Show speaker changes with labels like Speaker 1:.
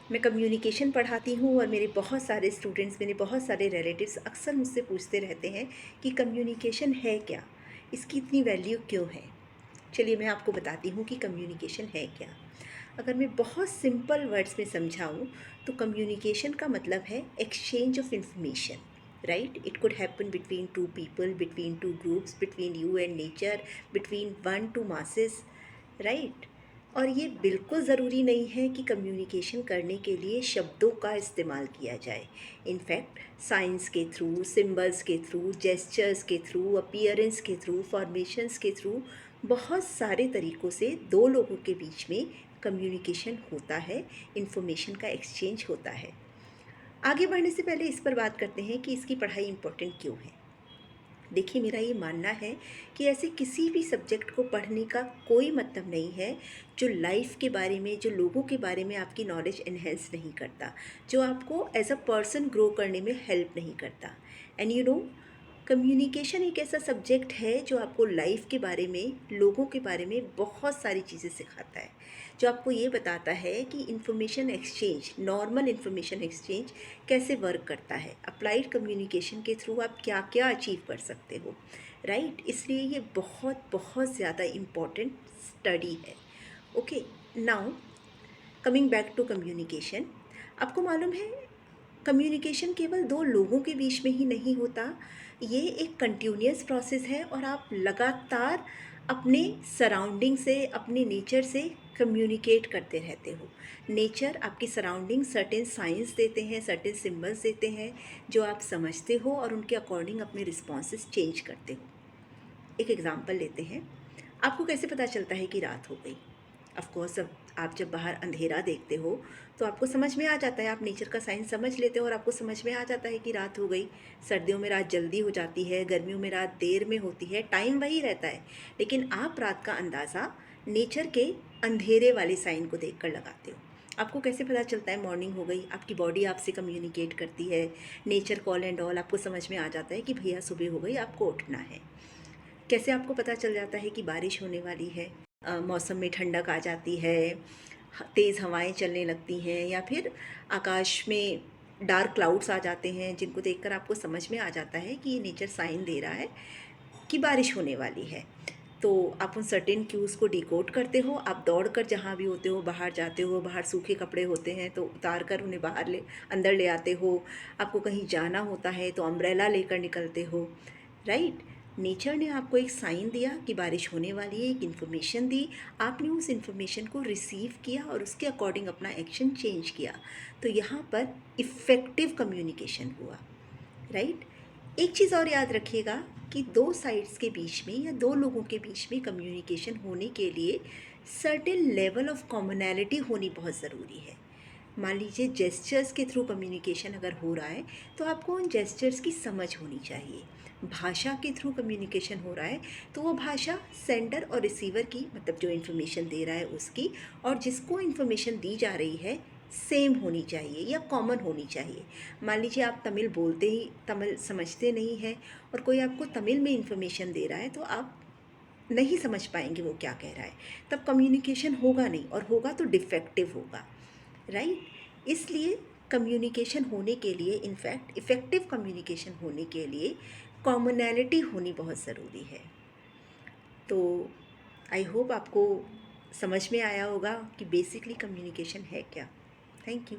Speaker 1: मैं कम्युनिकेशन पढ़ाती हूँ और मेरे बहुत सारे स्टूडेंट्स, मेरे बहुत सारे रिलेटिव्स अक्सर मुझसे पूछते रहते हैं कि कम्युनिकेशन है क्या? इसकी इतनी वैल्यू क्यों है? चलिए मैं आपको बताती हूँ कि कम्युनिकेशन है क्या। अगर मैं बहुत सिंपल वर्ड्स में समझाऊँ तो कम्युनिकेशन का मतलब है exchange of information, right? It could happen between two people, between two groups, between you and nature, between one two masses, right? और ये बिल्कुल ज़रूरी नहीं है कि कम्युनिकेशन करने के लिए शब्दों का इस्तेमाल किया जाए। इनफैक्ट साइंस के थ्रू, सिंबल्स के थ्रू, जेस्चर्स के थ्रू, अपीयरेंस के थ्रू, फॉर्मेशंस के थ्रू बहुत सारे तरीक़ों से दो लोगों के बीच में कम्युनिकेशन होता है, इन्फॉर्मेशन का एक्सचेंज होता है। आगे बढ़ने से पहले इस पर बात करते हैं कि इसकी पढ़ाई इम्पोर्टेंट क्यों है। देखिए, मेरा ये मानना है कि ऐसे किसी भी सब्जेक्ट को पढ़ने का कोई मतलब नहीं है जो लाइफ के बारे में, जो लोगों के बारे में आपकी नॉलेज एनहेंस नहीं करता, जो आपको एज अ पर्सन ग्रो करने में हेल्प नहीं करता। एंड यू नो, कम्युनिकेशन एक ऐसा सब्जेक्ट है जो आपको लाइफ के बारे में, लोगों के बारे में बहुत सारी चीज़ें सिखाता है, जो आपको ये बताता है कि information exchange, normal information exchange कैसे वर्क करता है। अप्लाइड कम्युनिकेशन के थ्रू आप क्या क्या अचीव कर सकते हो, राइट? इसलिए ये बहुत बहुत ज़्यादा इम्पॉर्टेंट स्टडी है। Okay, now coming back to communication. आपको मालूम है, कम्युनिकेशन केवल दो लोगों के बीच में ही नहीं होता, ये एक कंटिन्यूअस प्रोसेस है और आप लगातार अपने सराउंडिंग से, अपने नेचर से कम्युनिकेट करते रहते हो। नेचर, आपकी सराउंडिंग सर्टेन साइंस देते हैं, सर्टेन सिम्बल्स देते हैं जो आप समझते हो और उनके अकॉर्डिंग अपने रिस्पॉन्सेस चेंज करते हो। एक एग्ज़ाम्पल लेते हैं। आपको कैसे पता चलता है कि रात हो गई? ऑफ कोर्स, अब आप जब बाहर अंधेरा देखते हो तो आपको समझ में आ जाता है, आप नेचर का साइन समझ लेते हो और आपको समझ में आ जाता है कि रात हो गई। सर्दियों में रात जल्दी हो जाती है, गर्मियों में रात देर में होती है, टाइम वही रहता है, लेकिन आप रात का अंदाज़ा नेचर के अंधेरे वाले साइन को देखकर लगाते हो। आपको कैसे पता चलता है मॉर्निंग हो गई? आपकी बॉडी आपसे कम्युनिकेट करती है, नेचर कॉल एंड ऑल, आपको समझ में आ जाता है कि भैया सुबह हो गई, आपको उठना है। कैसे आपको पता चल जाता है कि बारिश होने वाली है? मौसम में ठंडक आ जाती है, तेज़ हवाएं चलने लगती हैं, या फिर आकाश में डार्क क्लाउड्स आ जाते हैं जिनको देखकर आपको समझ में आ जाता है कि ये नेचर साइन दे रहा है कि बारिश होने वाली है। तो आप उन सर्टेन क्यूज़ को डिकोड करते हो, आप दौड़ कर जहाँ भी होते हो, बाहर जाते हो, बाहर सूखे कपड़े होते हैं तो उतार कर उन्हें बाहर अंदर ले आते हो। आपको कहीं जाना होता है तो अम्ब्रेला लेकर निकलते हो, राइट? नेचर ने आपको एक साइन दिया कि बारिश होने वाली है, एक इन्फॉर्मेशन दी, आपने उस इन्फॉर्मेशन को रिसीव किया और उसके अकॉर्डिंग अपना एक्शन चेंज किया। तो यहाँ पर इफ़ेक्टिव कम्युनिकेशन हुआ, राइट? एक चीज़ और याद रखिएगा कि दो साइड्स के बीच में या दो लोगों के बीच में कम्युनिकेशन होने के लिए सर्टेन लेवल ऑफ कॉमनैलिटी होनी बहुत ज़रूरी है। मान लीजिए जेस्चर्स के थ्रू कम्युनिकेशन अगर हो रहा है तो आपको उन जेस्चर्स की समझ होनी चाहिए। भाषा के थ्रू कम्युनिकेशन हो रहा है तो वो भाषा सेंडर और रिसीवर की, मतलब जो इन्फॉर्मेशन दे रहा है उसकी, और जिसको इन्फॉर्मेशन दी जा रही है सेम होनी चाहिए या कॉमन होनी चाहिए। मान लीजिए आप तमिल बोलते ही तमिल समझते नहीं हैं और कोई आपको तमिल में इन्फॉर्मेशन दे रहा है तो आप नहीं समझ पाएंगे वो क्या कह रहा है, तब कम्युनिकेशन होगा नहीं, और होगा तो डिफेक्टिव होगा, राइट? इसलिए कम्युनिकेशन होने के लिए, इनफैक्ट इफ़ेक्टिव कम्युनिकेशन होने के लिए कॉमनैलिटी होनी बहुत ज़रूरी है। तो आई होप आपको समझ में आया होगा कि बेसिकली कम्युनिकेशन है क्या। Thank you.